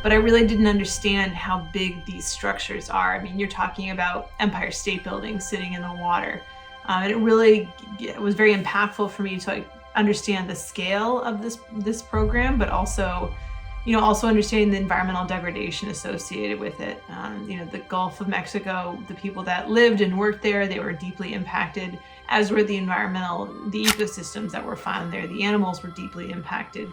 but I really didn't understand how big these structures are. I mean, you're talking about Empire State Building sitting in the water. And it was very impactful for me to understand the scale of this program, but also understanding the environmental degradation associated with it. The Gulf of Mexico, the people that lived and worked there, they were deeply impacted, as were the ecosystems that were found there. The animals were deeply impacted.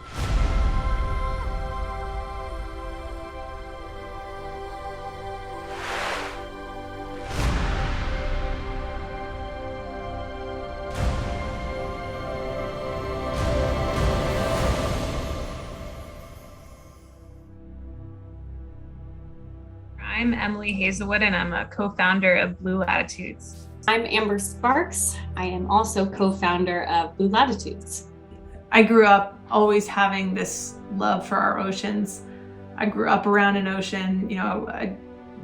I'm Emily Hazelwood, and I'm a co-founder of Blue Latitudes. I'm Amber Sparks. I am also co-founder of Blue Latitudes. I grew up always having this love for our oceans. I grew up around an ocean. I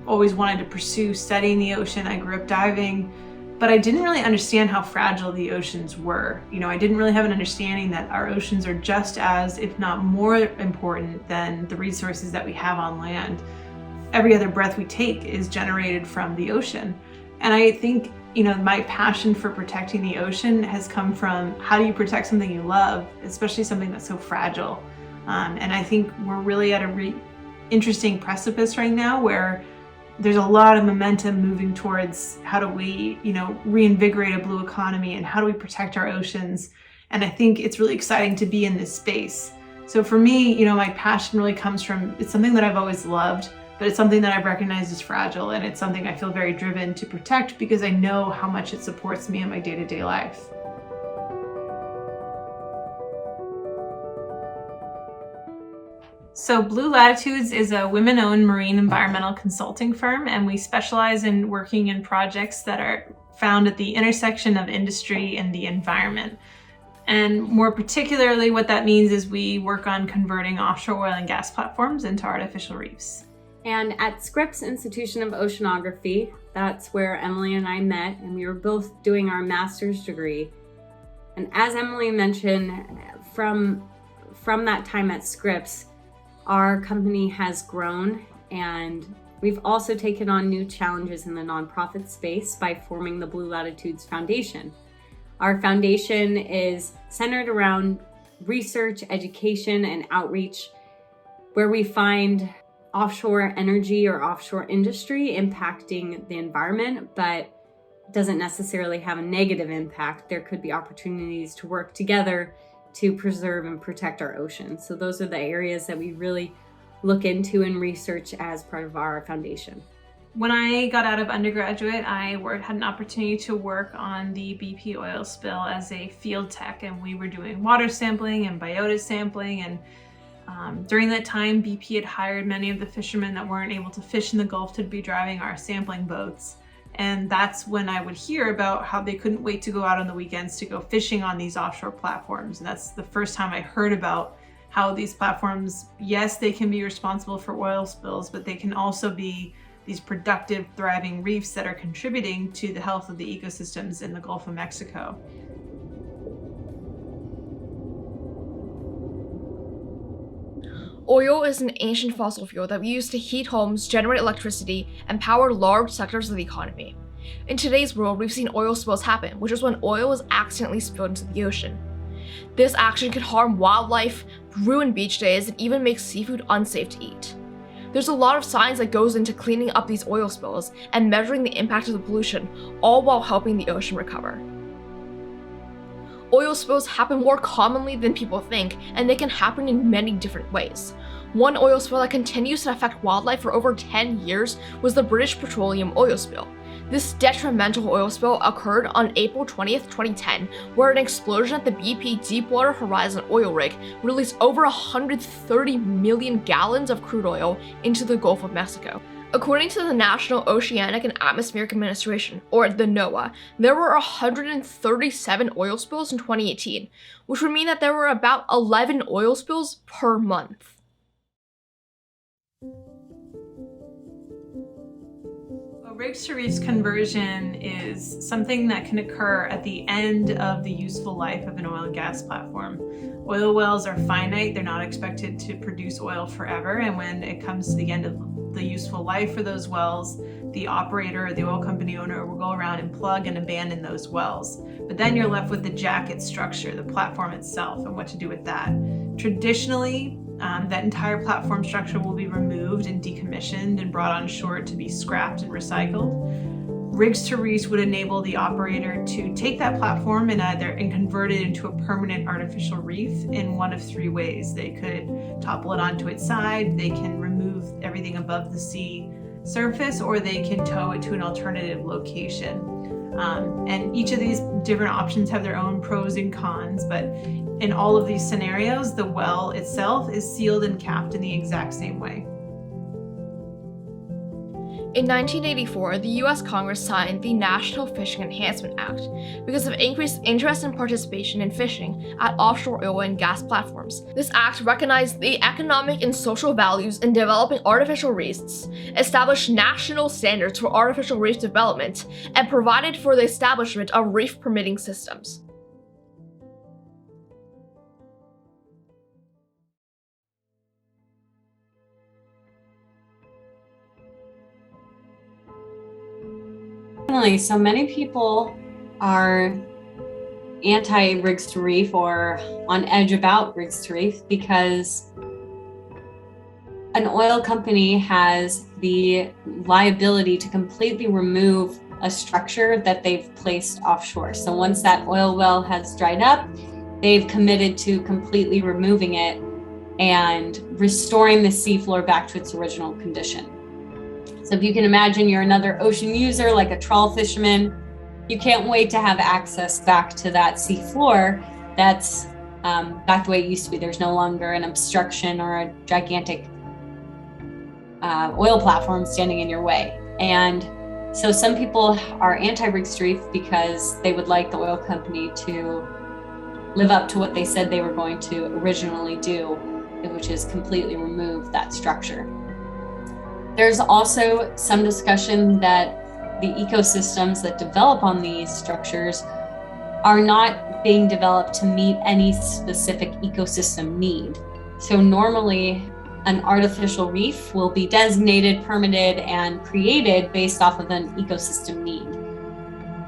always wanted to pursue studying the ocean. I grew up diving, but I didn't really understand how fragile the oceans were. I didn't really have an understanding that our oceans are just as, if not more important than the resources that we have on land. Every other breath we take is generated from the ocean. And I think, my passion for protecting the ocean has come from how do you protect something you love, especially something that's so fragile. And I think we're really at a interesting precipice right now where there's a lot of momentum moving towards how do we, reinvigorate a blue economy and how do we protect our oceans. And I think it's really exciting to be in this space. So for me, my passion really comes from, it's something that I've always loved, but it's something that I've recognized as fragile, and it's something I feel very driven to protect because I know how much it supports me in my day-to-day life. So Blue Latitudes is a women-owned marine environmental consulting firm, and we specialize in working in projects that are found at the intersection of industry and the environment. And more particularly, what that means is we work on converting offshore oil and gas platforms into artificial reefs. And at Scripps Institution of Oceanography, that's where Emily and I met, and we were both doing our master's degree. And as Emily mentioned, from that time at Scripps, our company has grown, and we've also taken on new challenges in the nonprofit space by forming the Blue Latitudes Foundation. Our foundation is centered around research, education, and outreach, where we find offshore energy or offshore industry impacting the environment, but doesn't necessarily have a negative impact. There could be opportunities to work together to preserve and protect our oceans. So those are the areas that we really look into and research as part of our foundation. When I got out of undergraduate, I had an opportunity to work on the BP oil spill as a field tech, and we were doing water sampling and biota sampling. And during that time, BP had hired many of the fishermen that weren't able to fish in the Gulf to be driving our sampling boats. And that's when I would hear about how they couldn't wait to go out on the weekends to go fishing on these offshore platforms. And that's the first time I heard about how these platforms, yes, they can be responsible for oil spills, but they can also be these productive, thriving reefs that are contributing to the health of the ecosystems in the Gulf of Mexico. Oil is an ancient fossil fuel that we use to heat homes, generate electricity, and power large sectors of the economy. In today's world, we've seen oil spills happen, which is when oil is accidentally spilled into the ocean. This action can harm wildlife, ruin beach days, and even make seafood unsafe to eat. There's a lot of science that goes into cleaning up these oil spills and measuring the impact of the pollution, all while helping the ocean recover. Oil spills happen more commonly than people think, and they can happen in many different ways. One oil spill that continues to affect wildlife for over 10 years was the British Petroleum oil spill. This detrimental oil spill occurred on April 20th, 2010, where an explosion at the BP Deepwater Horizon oil rig released over 130 million gallons of crude oil into the Gulf of Mexico. According to the National Oceanic and Atmospheric Administration, or the NOAA, there were 137 oil spills in 2018, which would mean that there were about 11 oil spills per month. rigs to reefs conversion is something that can occur at the end of the useful life of an oil and gas platform. Oil wells are finite, they're not expected to produce oil forever, and when it comes to the end of the useful life for those wells, the operator or the oil company owner will go around and plug and abandon those wells. But then you're left with the jacket structure, the platform itself, and what to do with that. Traditionally, that entire platform structure will be removed and decommissioned and brought on shore to be scrapped and recycled. Rigs to reefs would enable the operator to take that platform and convert it into a permanent artificial reef in one of three ways. They could topple it onto its side, they can remove everything above the sea surface, or they can tow it to an alternative location. And each of these different options have their own pros and cons, but in all of these scenarios, the well itself is sealed and capped in the exact same way. In 1984, the U.S. Congress signed the National Fishing Enhancement Act because of increased interest and participation in fishing at offshore oil and gas platforms. This act recognized the economic and social values in developing artificial reefs, established national standards for artificial reef development, and provided for the establishment of reef permitting systems. So many people are anti-rigs to reef or on edge about rigs to reef because an oil company has the liability to completely remove a structure that they've placed offshore. So once that oil well has dried up, they've committed to completely removing it and restoring the seafloor back to its original condition. So if you can imagine you're another ocean user, like a trawl fisherman, you can't wait to have access back to that seafloor that's back the way it used to be. There's no longer an obstruction or a gigantic oil platform standing in your way. And so some people are anti-rigs to reef because they would like the oil company to live up to what they said they were going to originally do, which is completely remove that structure. There's also some discussion that the ecosystems that develop on these structures are not being developed to meet any specific ecosystem need. So normally an artificial reef will be designated, permitted, and created based off of an ecosystem need.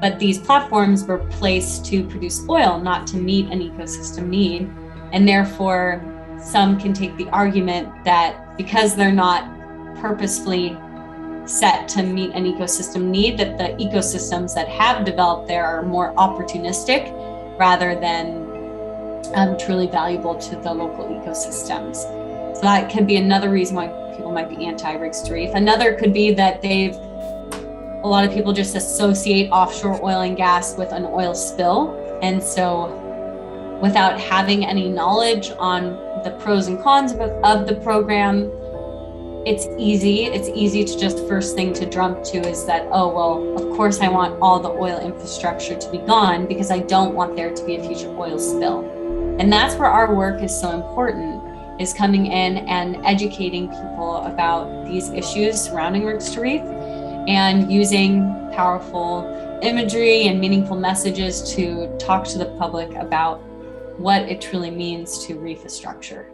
But these platforms were placed to produce oil, not to meet an ecosystem need. And therefore, some can take the argument that because they're not purposefully set to meet an ecosystem need, that the ecosystems that have developed there are more opportunistic rather than truly valuable to the local ecosystems. So that could be another reason why people might be anti-rigs to reef. Another could be that a lot of people just associate offshore oil and gas with an oil spill. And so without having any knowledge on the pros and cons of the program, it's easy to just first thing to jump to is that, oh, well, of course I want all the oil infrastructure to be gone because I don't want there to be a future oil spill. And that's where our work is so important, is coming in and educating people about these issues surrounding rigs to reef and using powerful imagery and meaningful messages to talk to the public about what it truly means to reef a structure.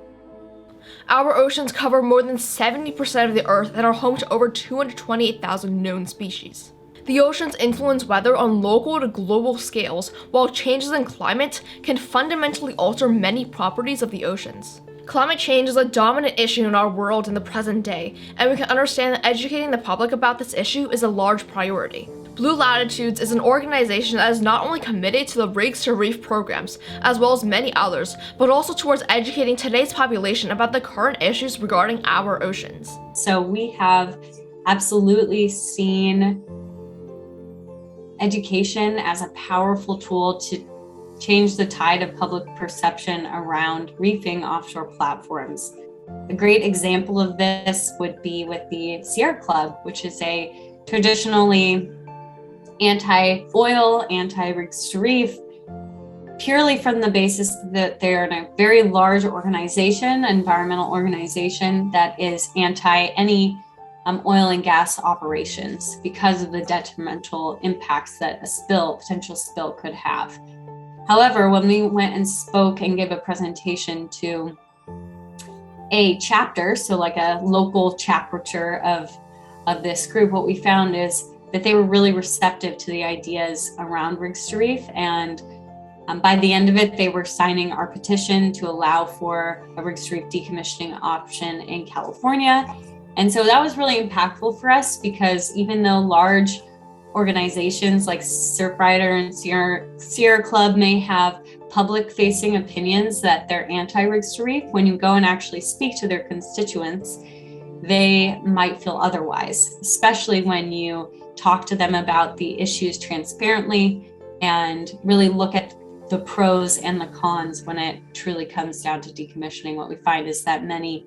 Our oceans cover more than 70% of the Earth and are home to over 228,000 known species. The oceans influence weather on local to global scales, while changes in climate can fundamentally alter many properties of the oceans. Climate change is a dominant issue in our world in the present day, and we can understand that educating the public about this issue is a large priority. Blue Latitudes is an organization that is not only committed to the rigs to reef programs, as well as many others, but also towards educating today's population about the current issues regarding our oceans. So we have absolutely seen education as a powerful tool to change the tide of public perception around reefing offshore platforms. A great example of this would be with the Sierra Club, which is a traditionally anti-oil, anti-rigs to reef, purely from the basis that they're in a very large organization, environmental organization that is anti any oil and gas operations because of the detrimental impacts that a potential spill could have. However, when we went and spoke and gave a presentation to a chapter, so like a local chapter of this group, what we found is that they were really receptive to the ideas around rigs to reef, and by the end of it, they were signing our petition to allow for a rigs to reef decommissioning option in California. And so that was really impactful for us, because even though large organizations like Surfrider and Sierra Club may have public-facing opinions that they're anti-rigs to reef, when you go and actually speak to their constituents, they might feel otherwise, especially when you talk to them about the issues transparently and really look at the pros and the cons when it truly comes down to decommissioning. What we find is that many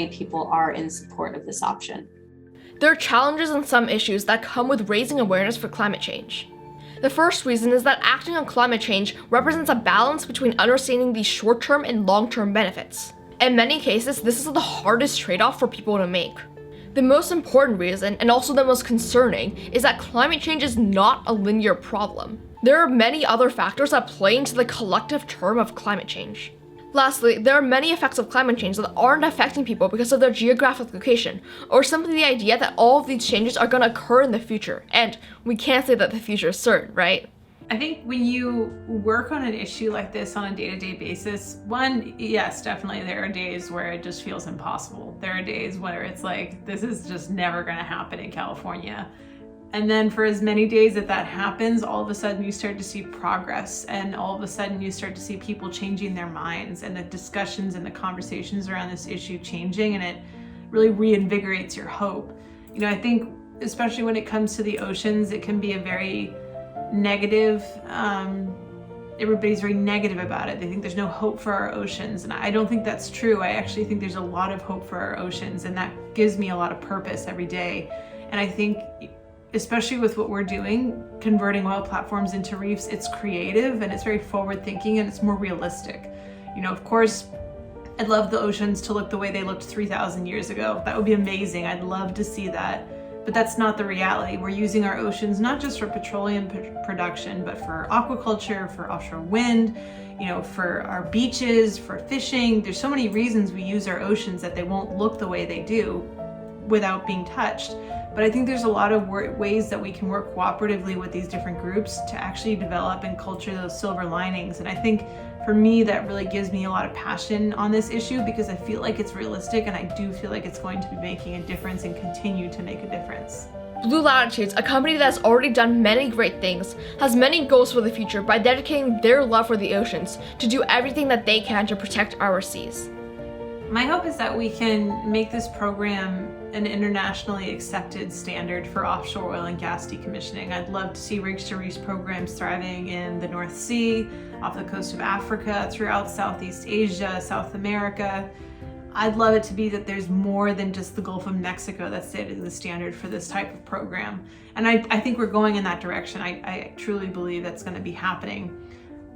people are in support of this option. There are challenges and some issues that come with raising awareness for climate change. The first reason is that acting on climate change represents a balance between understanding the short-term and long-term benefits. In many cases, this is the hardest trade-off for people to make. The most important reason, and also the most concerning, is that climate change is not a linear problem. There are many other factors that play into the collective term of climate change. Lastly, there are many effects of climate change that aren't affecting people because of their geographic location, or simply the idea that all of these changes are going to occur in the future, and we can't say that the future is certain, right? I think when you work on an issue like this on a day-to-day basis, one, yes, definitely there are days where it just feels impossible. There are days where it's like, this is just never going to happen in California. And then for as many days that happens, all of a sudden you start to see progress, and all of a sudden you start to see people changing their minds, and the discussions and the conversations around this issue changing, and it really reinvigorates your hope. You know, I think especially when it comes to the oceans, it can be a very negative, everybody's very negative about it. They think there's no hope for our oceans, and I don't think that's true. I actually think there's a lot of hope for our oceans, and that gives me a lot of purpose every day. And I think especially with what we're doing, converting oil platforms into reefs, it's creative and it's very forward thinking and it's more realistic. You know, of course, I'd love the oceans to look the way they looked 3,000 years ago. That would be amazing. I'd love to see that, but that's not the reality. We're using our oceans not just for petroleum production, but for aquaculture, for offshore wind, you know, for our beaches, for fishing. There's so many reasons we use our oceans that they won't look the way they do without being touched. But I think there's a lot of ways that we can work cooperatively with these different groups to actually develop and culture those silver linings. And I think for me, that really gives me a lot of passion on this issue, because I feel like it's realistic, and I do feel like it's going to be making a difference and continue to make a difference. Blue Latitudes, a company that has already done many great things, has many goals for the future by dedicating their love for the oceans to do everything that they can to protect our seas. My hope is that we can make this program an internationally accepted standard for offshore oil and gas decommissioning. I'd love to see rigs to reef programs thriving in the North Sea, off the coast of Africa, throughout Southeast Asia, South America. I'd love it to be that there's more than just the Gulf of Mexico that's the standard for this type of program. And I think we're going in that direction. I truly believe that's going to be happening.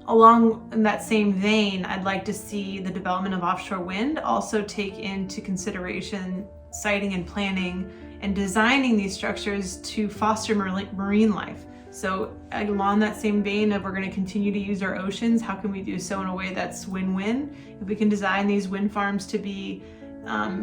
Along in that same vein, I'd like to see the development of offshore wind also take into consideration siting and planning and designing these structures to foster marine life. So along that same vein of we're going to continue to use our oceans, how can we do so in a way that's win-win? If we can design these wind farms to be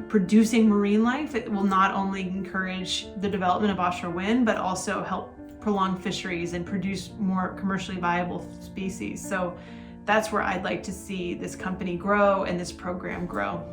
producing marine life, it will not only encourage the development of offshore wind, but also help prolong fisheries and produce more commercially viable species. So that's where I'd like to see this company grow and this program grow.